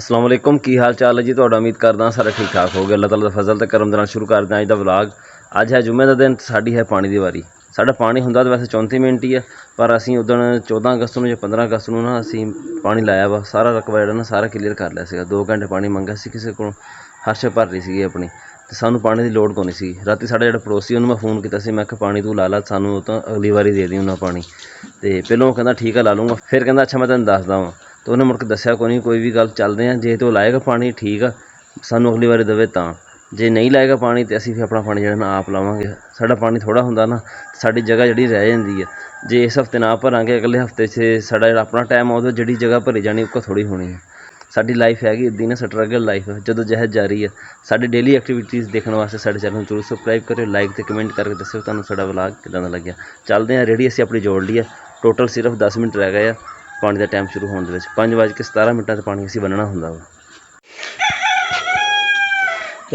अस्सलाम वालेकुम की हाल चाल है जी। तो उम्मीद करदा सारे ठीक ठाक हो गए। अल्लाह ताला दा फजल ते करम दे नाल शुरू करदे अज दा व्लॉग। अज है जुम्मे का दिन, साड़ी है पानी की वारी। साडा पानी हुंदा तो वैसे 34 मिनट ही है, पर असीं उदण 14 अगस्त नूं या 15 अगस्त नूं ना असीं पानी लाया वा। सारा रकबा जिहड़ा ना सारा क्लीयर कर लिया सीगा। 2 घंटे पानी मंगा सी किसी कोलों, हर्ष भर रही सी अपनी, ते सानूं पानी की लोड़ कोनी सी। राती साडा जिहड़ा पड़ोसी उहनूं मैं फोन किया सी, मैं आख्या पानी तू ला ला, सानूं तां अगली वारी दे दी उन्हां पानी। तो पहलों कहंदा ठीक है ला लूँगा, फिर कहंदा अच्छा मैं तैनूं दसदा वां। तो उन्हें मुड़ के दस्सिया कोई भी गल चलदे हैं, जे तो लाएगा पानी ठीक है, सानूं अगली बारी देवे तां, जे नहीं लाएगा पानी तो असीं फिर अपना पानी जिहड़ा ना आप लावांगे। साडा पानी थोड़ा हुंदा ना, साडी जगह जिहड़ी रह जांदी है। जे इस हफ्ते ना भरांगे अगले हफ्ते से साडा जिहड़ा अपना टाइम आउंदा, जिहड़ी जगह भरी जानी ओह थोड़ी होनी है। साडी लाइफ हैगी इदां ना स्ट्रगल लाइफ, जदोजहद जारी है। साडी डेली एक्टिविटीज़ देखने वास्ते साडे चैनल जरूर सबसक्राइब करियो, लाइक ते कमेंट करके दस्सियो तुहानूं साडा व्लॉग किदां दा लग्गिया। चलदे हैं, रेडी असीं अपनी जोड़ ली है, टोटल सिर्फ 10 मिनट रह गए आ पानी का टाइम शुरू होने दे। 5:17 पानी असीं बन्नना हुंदा वा।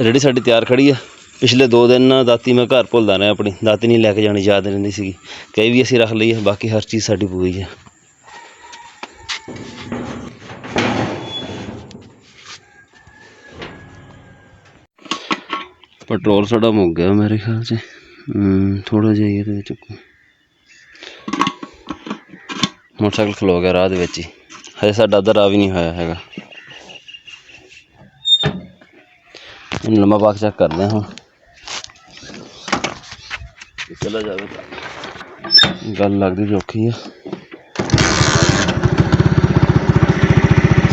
रेडी साडी तैयार खड़ी है। पिछले 2 दिन ना दाती मैं घर भुलदा रहा, अपनी दाती नहीं लैके जानी याद रहिंदी सी। कई भी असीं रख लई है, बाकी हर चीज़ साडी पूरी है। पेट्रोल साडा मुक गया मेरे ख्याल से, थोड़ा जिहा ही इहदे विच। मोटरसाइकिल खलो गया राह दे विच ही, हजे साडा अद्धा राह भी नहीं होया हैगा। लम्मा पाक चेक करते हैं हम, चला जाए गल लगती भी औखी है।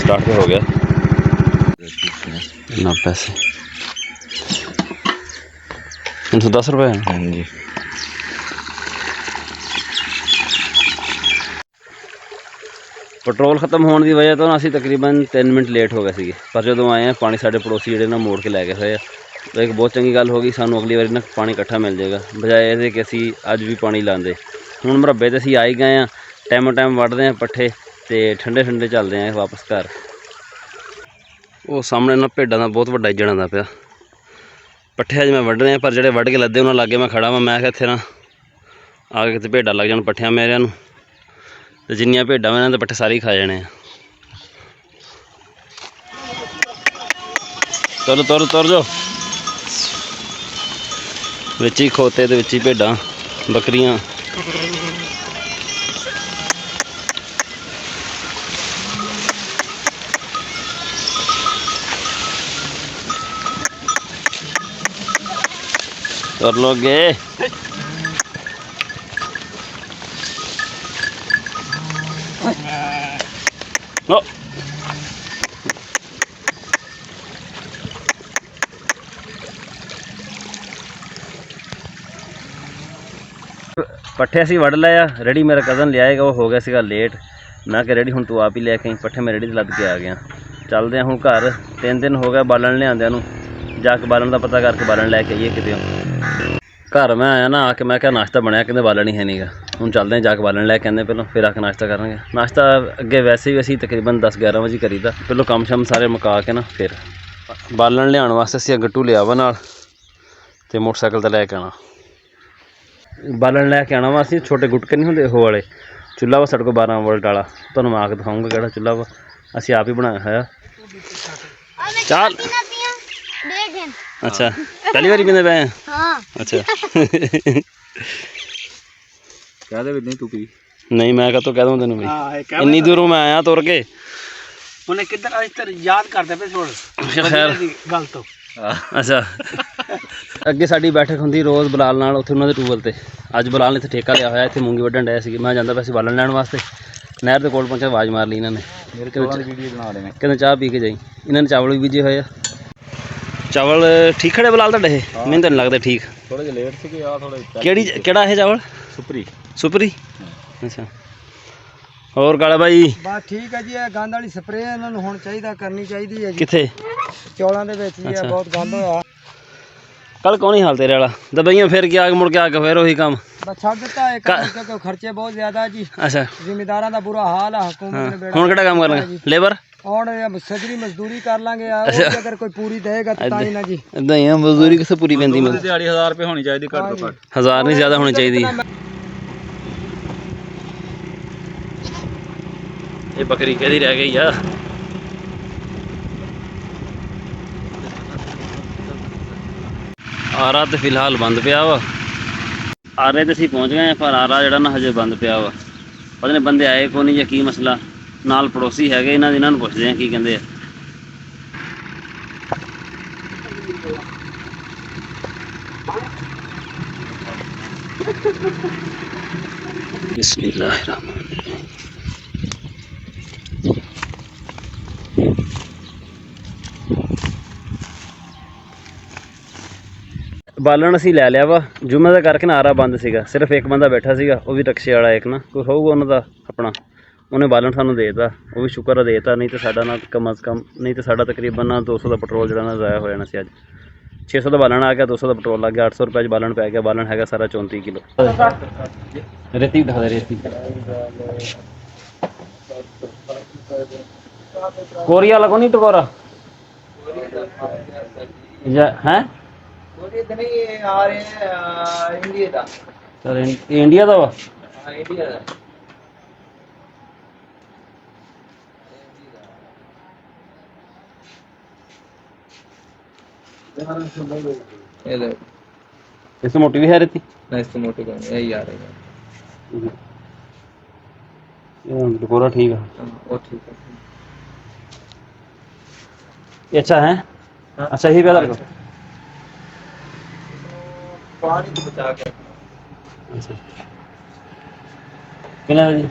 स्टार्ट तो हो गया ना, पैसे 310 रुपये। हाँ जी। पेट्रोल खत्म होने की वजह तो ना असीं तकरीबन 3 मिनट लेट हो गए थे, पर जो आए हैं पानी साढ़े पड़ोसी जिहड़े ना मोड़ के लै गए हुए। तो एक बहुत चंगी गल होगी, सानूं अगली बारी ना पानी इकट्ठा मिल जाएगा, बजाय ये कि असीं अज भी पानी लाते। हुण मरब्बे ते असीं आ ही गए हैं, टाइमों टाइम वढ़दे हैं पट्ठे ते ठंडे ठंडे चलते हैं वापस घर। वो सामने ना भेडां दा बहुत वड्डा इज्जण आंदा पिया। पट्ठे अज मैं वड्ढने हैं, पर जिहड़े वढ़ के लद्दे उन्हां लागे मैं खड़ा वां। मैं इत्थे ना आ के भेडां लग जाण पट्ठियां मेरिਆਂ ਨੂੰ, ते जिन्नियां भेडां मैं ते पट्ठे सारे ही खा जाने हैं। तुर तुर तुर जाओ, विच ही खोते ते विच ही भेडां बकरियां। तुर लोगे ओ पट्ठे असीं वढ़ लए आ। रेडी मेरा कज़न लियाएगा, वो हो गया सीगा लेट। मैं कि रेडी हुण तू आप ही लैके आई, पट्ठे मैं रेडी ते लद के आ गया। चलदे हैं हुण घर, 3 दिन हो गए बालन लिआंदिਆਂ ਨੂੰ, जाके बालन का पता करके बालन लैके आइए किते। घर मैं आया ना, आके मैं क्या नाश्ता बनया, कहते बालन ही है नहीं गा। हुण चलदे हैं जाके बालन लैके आंदे पहलों, फिर आके नाश्ता करांगे। नाश्ता अगे वैसे भी असीं तकरीबन 10-11 बजे करीदा, पहलों काम शम सारे मुका के ना फिर बालन लिआउण वास्ते असीं गट्टू लिया वा नाल, ते मोटरसाइकिल ते लैके आना। बालन लैके आना वा असीं, छोटे गुटके नहीं होंदे ओह वाले। चुल्हा वा साडे कोल 12 वोल्ट वाला, तुहानूं मैं आके दिखाऊंगा किहड़ा चुल्हा वा, असीं आप ही बनाया होया। चाल अच्छा, पहली बारी पींदे पे? हाँ। अच्छा कह दे नहीं तू पी। नहीं मैं कह दूँ तेन भाई, इन्नी दूरों मैं आया तुर के। उन्हें किधर याद करते पे खैर गल तो। अच्छा अगे साडी बैठक हुंदी रोज़ बलाल नाल उत्थे उन्हां दे टूबल ते। अज बलाल ने इत्थे ठेका लिया होया, इत्थे मूंगी वड्ढण डए सी। मैं जांदा पिया सी बालन लैण वास्ते, नहर दे कोल पहुंचा, आवाज़ मार ली इन्हां ने, कहंदे चाह पी के जाई। इन्हां ने चावल भी बीजे होए आ। चावल ठीक खड़े बलाल तुहाडे? मैनूं तां नहीं लगदे ठीक, थोड़े जिहे लेट सीगे आ थोड़े। केड़ा है चावल? सुपरी। सुपरी अच्छा। और काला भाई बस ठीक है जी। गंद वाली स्प्रे इन्होंने हुण चाहीदा करनी चाहिदी है जी। किथे? चौलां दे विच जी बहुत गंद होया। कल कौन ही हाल तेरे वाला दबाइयां फिर के आके मुड़ के आके फिर वही काम बस छड्ड दित्ता है, क्योंकि खर्चे बहुत ज्यादा जी। अच्छा जिमीदारां दा बुरा हाल है। हुकूमत ने हुण किहड़ा काम करना? लेबर और सजरी मजदूरी कर लांगे यार। अगर कोई पूरी देगा तो तां ही ना जी। इदां ही मजदूरी किसे पूरी पैंदी? दिहाड़ी 1000 रुपये होनी चाहिए, घट तो घट 1000 नहीं ज्यादा होनी चाहिए। ये बकरी कहदी रह गई है? ਆਰਾ ਤੇ ਫਿਲਹਾਲ ਬੰਦ ਪਿਆ ਵਾ। ਆਰੇ ਤੇ ਅਸੀਂ ਪਹੁੰਚ ਗਏ ਆ, ਪਰ ਆਰਾ ਜਿਹੜਾ ਨਾ ਹਜੇ ਬੰਦ ਪਿਆ ਵਾ। ਪਤਾ ਨਹੀਂ ਬੰਦੇ ਆਏ ਕੋ ਨਹੀਂ ਜਾਂ ਕੀ ਮਸਲਾ। ਨਾਲ ਪੜੋਸੀ ਹੈਗੇ ਇਹਨਾਂ ਨੂੰ ਪੁੱਛਦੇ ਆ ਕੀ ਕਹਿੰਦੇ ਆ। ਬਿਸਮਿल्लाहिर्रहमानिर्रहीम। बालन असी लै लिया वा। जुम्मे का करके ना आरा बंद सीगा, सिर्फ एक बंदा बैठा सीगा, वो भी रिक्शे वाला एक ना कोई होगा उन्होंने अपना, उन्हें बालन सानू देता, वो भी शुक्र है देता, नहीं तो साडा ना कम अज़ कम नहीं तो साडा तकरीबन ना 200 का पेट्रोल जो ना ज़ाया हो जाना सी। अज 600 का बालन आ गया, 200 का पेट्रोल लग गया, 800 रुपये बालन पै गया। बालन है सारा 34 किलो। रेती उठा दे रेती। कोरिया लगो नहीं टकोरा है आ रहे हैं इंडिया का। सर इंडिया का वा इंडिया का इससे मोटी भी है रहती नहीं, इससे मोटी कौन है, यही आ रही है। टकोरा ठीक है, वो ठीक है। ये अच्छा है। हाँ? अच्छा ही बेहतर को पानी तो बचा के अच्छा कितना है जी?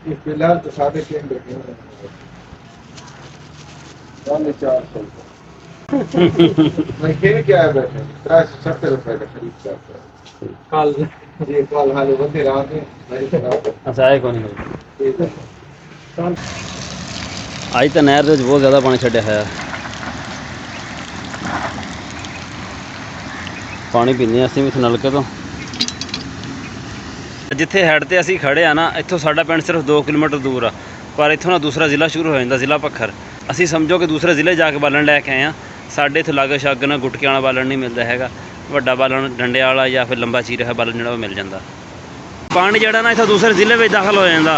ये फिलहाल तो साढ़े 3 रखे हैं, 400 मैं खेल क्या है बैठे 70 रुपए का खरीद जाता है। कल ये कल हाले बंदे रात में मेरी तरफ अच्छा है कौन नहीं ठीक है। आज तो नहर बहुत ज़्यादा पानी छड्या है। पानी पीने असीं भी नलके तो जिथे हैड ते असीं खड़े आ ना, इत्थों साडा पिंड सिर्फ 2 किलोमीटर दूर आ, पर इत्थों ना दूसरा जिला शुरू हो जाता, जिला पक्खर। असीं समझो कि दूसरे जिले जाके बालन लैके आए हैं। साडे इत्थे लागे शग ना गुटके वाला बालन नहीं मिलता हैगा, वड्डा बालन डंडे वाला या फिर लंबा चीरा है बालन जिहड़ा मिल जाता। पानी जिहड़ा ना इत्थों दूसरे जिले में दाखिल हो जाता।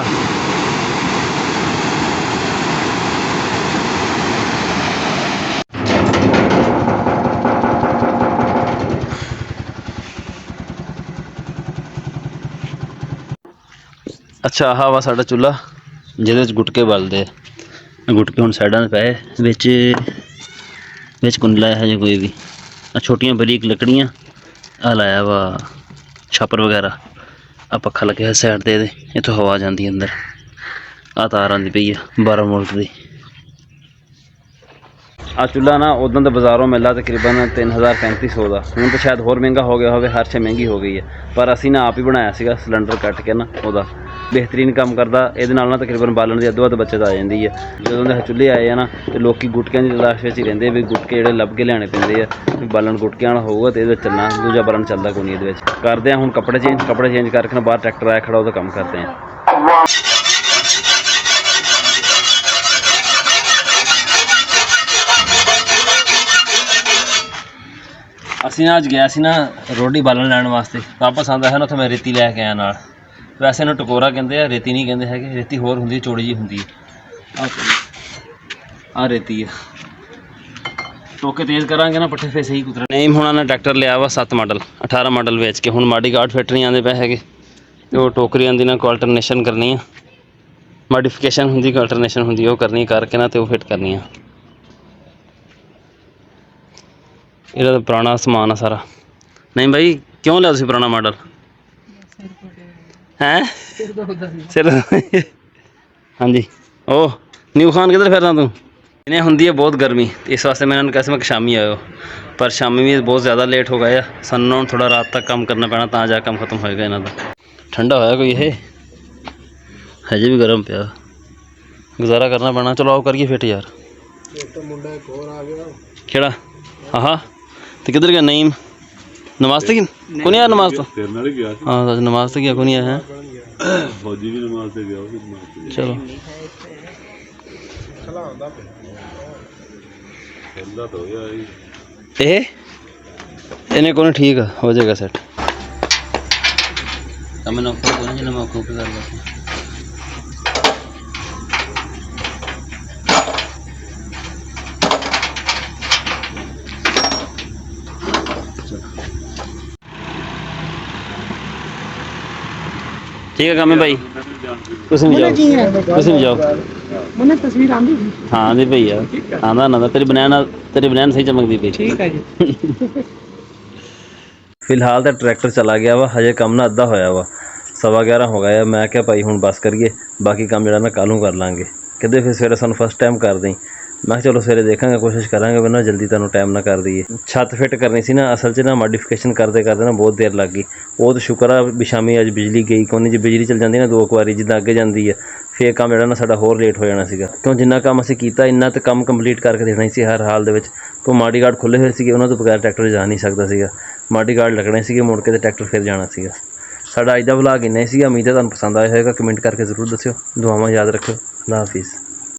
अच्छा आह वा साडा चूल्हा जिहदे गुटके बलदे। गुटके हुण साइडां ते पए विच कुंड लाया है जो कोई भी छोटियां बरीक लकड़ियां आ लाया वा छापर वगैरह। आ पक्खा लगे है साइड ते इत्थों हवा जाती अंदर। आ तार आंदी पई है 12 वोल्ट दी। आ चूल्हा ना उदों तो बाज़ारों मिला तकरीबन 3300 का, हूँ तो शायद होर महंगा हो गया हो, हर शे महंगी हो गई है, पर असी ना आप ही बनाया सीगा सिलेंडर कट के ना वह बेहतरीन काम करता। ये ना तकरीबन बालन की अद्धो अध बचत आ जाती है। जो चूल्हे आए हैं ना तो लोग गुटकियां की तलाश में ही रहते भी गुटके जोड़े लभ के लियाने पैंदे आ। बालन गुटकियां वाला होगा तो ये चलना, दूजा बालन चलता कोई नहीं। ये करते हैं हूँ कपड़े चेंज करके ना बाहर ट्रैक्टर आया खड़ा वो काम करते हैं। असी ना अज गया सी ना रोडी बालन लैन वास्ते, वापस आंदा है ना तो मैं रेती लैके आया नाल। वैसे इन्हूं टकोरा कहते हैं, रेती नहीं कहते है। रेती होर हुंदी चौड़ी जी हुंदी है। आ रेती है, टोके तेज़ करांगे ना पट्ठे फिर सही कुतरा नहीं। हुण उन्हें ट्रैक्टर लिया वा 7 मॉडल 18 मॉडल बेच के। हुण माड़ी गार्ड फिट नहीं आते पे है, तो टोकरी आंदी ना को अल्टरनेशन करनी है, मॉडिफिकेशन हुंदी को अल्टरनेशन हुंदी, वो करनी करके ना तो फिट करनी है। ये तो पुराना समान है सारा। नहीं भाई क्यों लिया तुसीं पुराना मॉडल हैं सिर हाँ जी। ओह न्यू खान किधर फिरना तू? इन्हें होंगी है बहुत गर्मी, इस वास्ते मैं इन्होंने कैसे मैं शामी आयो, पर शामी भी बहुत ज़्यादा लेट हो गया। सानू थोड़ा रात तक काम करना पैना ता जा काम खत्म होएगा इन्हों का। ठंडा होया कोई ये हजे भी गर्म पिया, गुजारा करना पैना। चलो आओ करिए फिट यार। केड़ा हाँ तो किधर गया नईम? नमाज तक कौन यार? नमाज तो हाँ नमाज तक गया कौन है? चलो इन्हें कौन ठीक है हो जाएगा सेट। मैं नौकर कौन जिन्हें मैं कर लगा। ठीक है कामे भाई तुम भी जाओ तुम भी जाओ मैंने तस्वीर आंदी थी। हाँ आंदी पई है आंदा ना तेरी बनैन सही चमकदी पई ठीक है जी। फिलहाल तो ट्रैक्टर चला गया वा हजे काम ना अद्धा होया वा 11:15 हो गया मैं क्या भाई हूँ बस करिए बाकी काम जरा ना कल कर लाँगे कहते फिर सवेरे सानू फर्स्ट टाइम कर दें मैं चलो सवेरे देखांगे कोशिश करांगे वरना जल्दी तुहानू टाइम ना कर दईए छत फिट करनी सी ना असल च ना मॉडिफिकेशन करते करते ना बहुत देर लग गई वो तो शुक्र आ भी शामी अज बिजली गई कोनी जी बिजली चल जाती ना 2 वारी जिद्दां अगे जाती है फिर काम जरा ना साडा होर लेट हो जाना सीगा क्यों जिन्ना काम असीं कीता इन्ना तो काम कंप्लीट करके देना ही सी हर हाल दे विच तो माड़ी गार्ड खुले हुए सीगे उन्हां तो बगैर ट्रैक्टर जा नहीं सकता सीगा माड़ी गार्ड लगने सीगे मुड़ के ते ट्रैक्टर फिर जाना सीगा साडा अज दा व्लॉग इन्ना ही सीगा उम्मीद है तुहानू पसंद आया होगा कमेंट करके जरूर दस्सिओ दुआवां याद रखिओ अल्लाह हाफिज़।